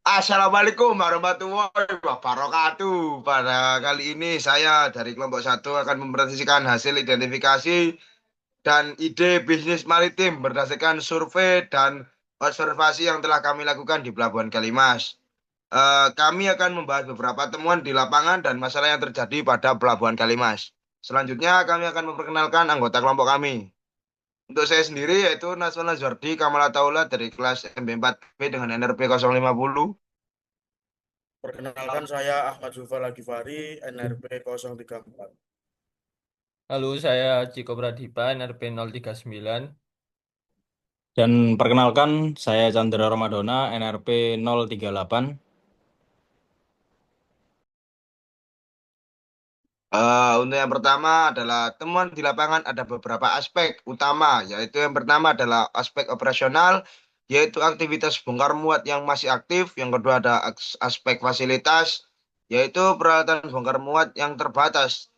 Assalamualaikum warahmatullahi wabarakatuh. Pada kali ini saya dari kelompok satu akan mempresentasikan hasil identifikasi dan ide bisnis maritim berdasarkan survei dan observasi yang telah kami lakukan di Pelabuhan Kalimas. Kami akan membahas beberapa temuan di lapangan dan masalah yang terjadi pada Pelabuhan Kalimas. Selanjutnya kami akan memperkenalkan anggota kelompok kami. Untuk saya sendiri yaitu Nasrullah Zordi Kamala Taula dari kelas MB4B dengan NRP 050. Perkenalkan saya Ahmad Zufar Lagifari, NRP 034. Halo, saya Ciko Pradipa, NRP 039. Dan perkenalkan, saya Chandra Ramadona, NRP 038. Untuk yang pertama adalah temuan di lapangan ada beberapa aspek utama, yaitu yang pertama adalah aspek operasional, yaitu aktivitas bongkar muat yang masih aktif. Yang kedua ada aspek fasilitas, yaitu peralatan bongkar muat yang terbatas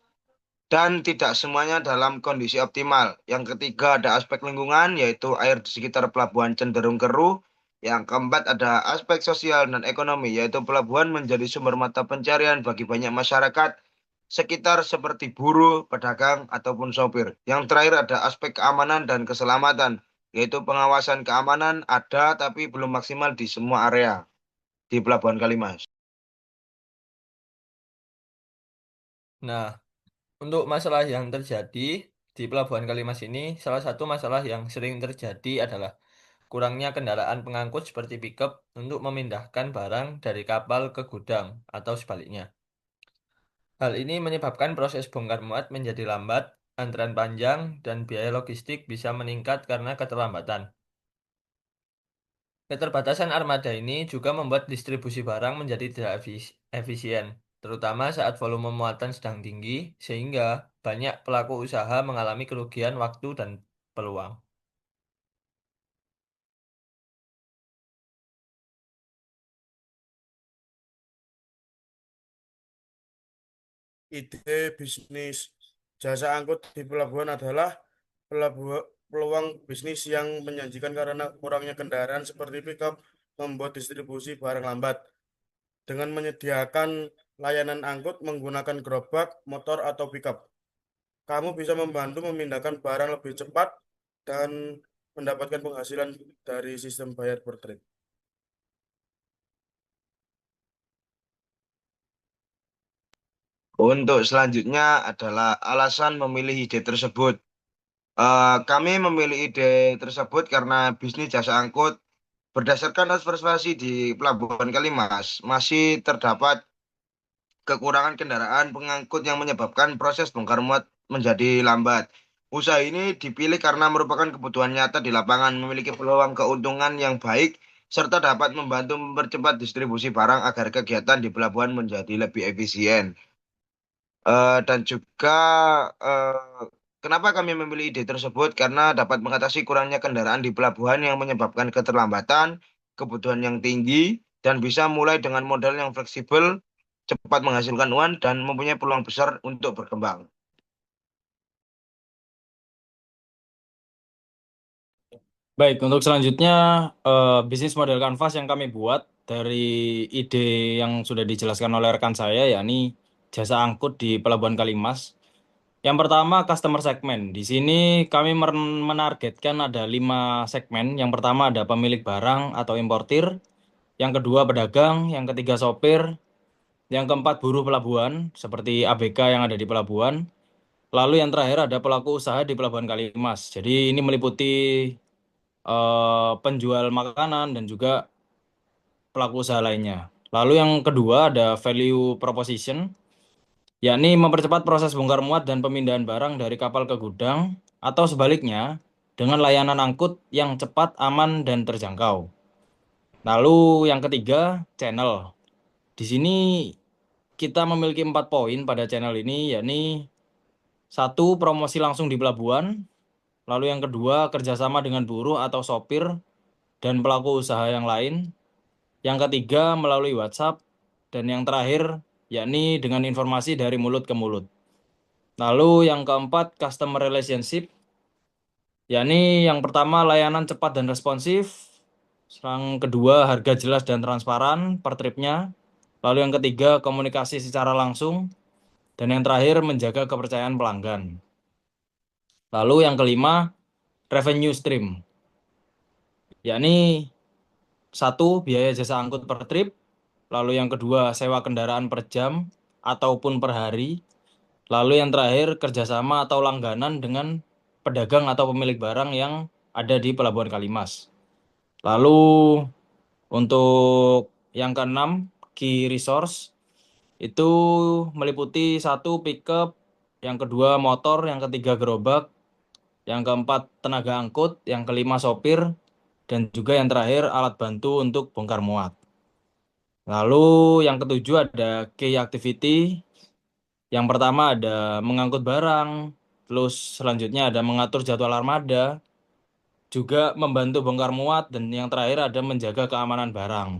dan tidak semuanya dalam kondisi optimal. Yang ketiga ada aspek lingkungan, yaitu air di sekitar pelabuhan cenderung keruh. Yang keempat ada aspek sosial dan ekonomi, yaitu pelabuhan menjadi sumber mata pencarian bagi banyak masyarakat sekitar seperti buruh, pedagang, ataupun sopir. Yang terakhir ada aspek keamanan dan keselamatan, yaitu pengawasan keamanan ada tapi belum maksimal di semua area di Pelabuhan Kalimas. Nah, untuk masalah yang terjadi di Pelabuhan Kalimas ini, salah satu masalah yang sering terjadi adalah kurangnya kendaraan pengangkut seperti pickup untuk memindahkan barang dari kapal ke gudang atau sebaliknya. Hal ini menyebabkan proses bongkar muat menjadi lambat, antrean panjang, dan biaya logistik bisa meningkat karena keterlambatan. Keterbatasan armada ini juga membuat distribusi barang menjadi tidak efisien, terutama saat volume muatan sedang tinggi, sehingga banyak pelaku usaha mengalami kerugian waktu dan peluang. Ide bisnis jasa angkut di pelabuhan adalah peluang bisnis yang menjanjikan karena kurangnya kendaraan seperti pickup membuat distribusi barang lambat. Dengan menyediakan layanan angkut menggunakan gerobak, motor, atau pickup, kamu bisa membantu memindahkan barang lebih cepat dan mendapatkan penghasilan dari sistem bayar per trip. Untuk selanjutnya adalah alasan memilih ide tersebut. Kami memilih ide tersebut karena bisnis jasa angkut berdasarkan observasi di Pelabuhan Kalimas masih terdapat kekurangan kendaraan pengangkut yang menyebabkan proses bongkar muat menjadi lambat. Usaha ini dipilih karena merupakan kebutuhan nyata di lapangan, memiliki peluang keuntungan yang baik, serta dapat membantu mempercepat distribusi barang agar kegiatan di pelabuhan menjadi lebih efisien. Dan juga eh, kenapa kami memilih ide tersebut? Karena dapat mengatasi kurangnya kendaraan di pelabuhan yang menyebabkan keterlambatan, kebutuhan yang tinggi, dan bisa mulai dengan modal yang fleksibel, cepat menghasilkan uang, dan mempunyai peluang besar untuk berkembang. Baik, untuk selanjutnya, bisnis model kanvas yang kami buat dari ide yang sudah dijelaskan oleh rekan saya, yakni jasa angkut di Pelabuhan Kalimas. Yang pertama, customer segment. Di sini kami menargetkan ada 5 segmen. Yang pertama ada pemilik barang atau importir. Yang kedua pedagang. Yang ketiga sopir. Yang keempat buruh pelabuhan, seperti ABK yang ada di pelabuhan. Lalu yang terakhir ada pelaku usaha di Pelabuhan Kalimas. Jadi ini meliputi penjual makanan dan juga pelaku usaha lainnya. Lalu yang kedua ada value proposition, yakni mempercepat proses bongkar muat dan pemindahan barang dari kapal ke gudang atau sebaliknya dengan layanan angkut yang cepat, aman, dan terjangkau. Lalu yang ketiga, channel. Di sini kita memiliki 4 poin pada channel ini, yakni satu, promosi langsung di pelabuhan. Lalu yang kedua, kerjasama dengan buruh atau sopir dan pelaku usaha yang lain. Yang ketiga, melalui WhatsApp. Dan yang terakhir, yakni dengan informasi dari mulut ke mulut. Lalu yang keempat, customer relationship. Yakni yang pertama, layanan cepat dan responsif. Yang kedua, harga jelas dan transparan per tripnya. Lalu yang ketiga, komunikasi secara langsung. Dan yang terakhir, menjaga kepercayaan pelanggan. Lalu yang kelima, revenue stream. Yakni satu, biaya jasa angkut per trip. Lalu yang kedua, sewa kendaraan per jam ataupun per hari. Lalu yang terakhir, kerjasama atau langganan dengan pedagang atau pemilik barang yang ada di Pelabuhan Kalimas. Lalu untuk yang keenam, key resource itu meliputi satu pickup, yang kedua motor, yang ketiga gerobak, yang keempat tenaga angkut, yang kelima sopir, dan juga yang terakhir alat bantu untuk bongkar muat. Lalu yang ketujuh ada key activity. Yang pertama ada mengangkut barang, terus selanjutnya ada mengatur jadwal armada, juga membantu bongkar muat, dan yang terakhir ada menjaga keamanan barang.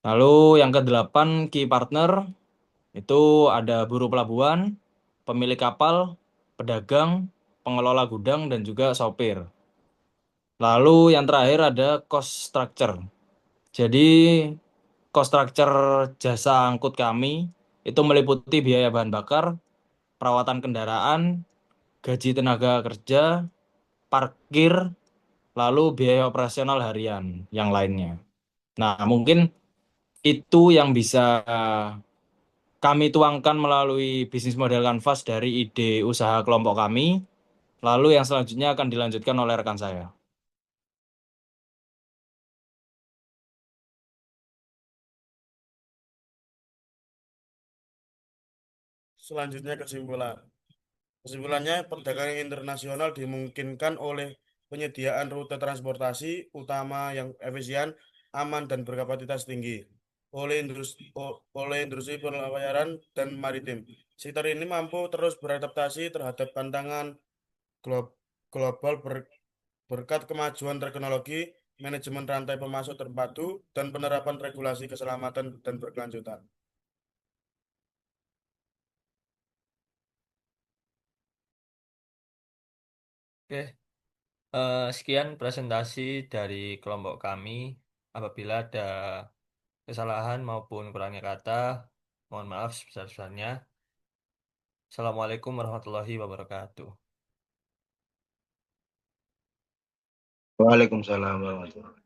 Lalu yang kedelapan key partner itu ada buruh pelabuhan, pemilik kapal, pedagang, pengelola gudang, dan juga sopir. Lalu yang terakhir ada cost structure. Jadi cost structure jasa angkut kami itu meliputi biaya bahan bakar, perawatan kendaraan, gaji tenaga kerja, parkir, lalu biaya operasional harian yang lainnya. Nah, mungkin itu yang bisa kami tuangkan melalui bisnis model Canvas dari ide usaha kelompok kami. Lalu yang selanjutnya akan dilanjutkan oleh rekan saya. Selanjutnya kesimpulan. Kesimpulannya, perdagangan internasional dimungkinkan oleh penyediaan rute transportasi utama yang efisien, aman, dan berkapasitas tinggi oleh industri pelayaran dan maritim. Sektor ini mampu terus beradaptasi terhadap tantangan global berkat kemajuan teknologi, manajemen rantai pemasok terpadu, dan penerapan regulasi keselamatan dan berkelanjutan. Oke, sekian presentasi dari kelompok kami. Apabila ada kesalahan maupun kurangnya kata, mohon maaf sebesar-besarnya. Assalamualaikum warahmatullahi wabarakatuh. Waalaikumsalam warahmatullahi wabarakatuh.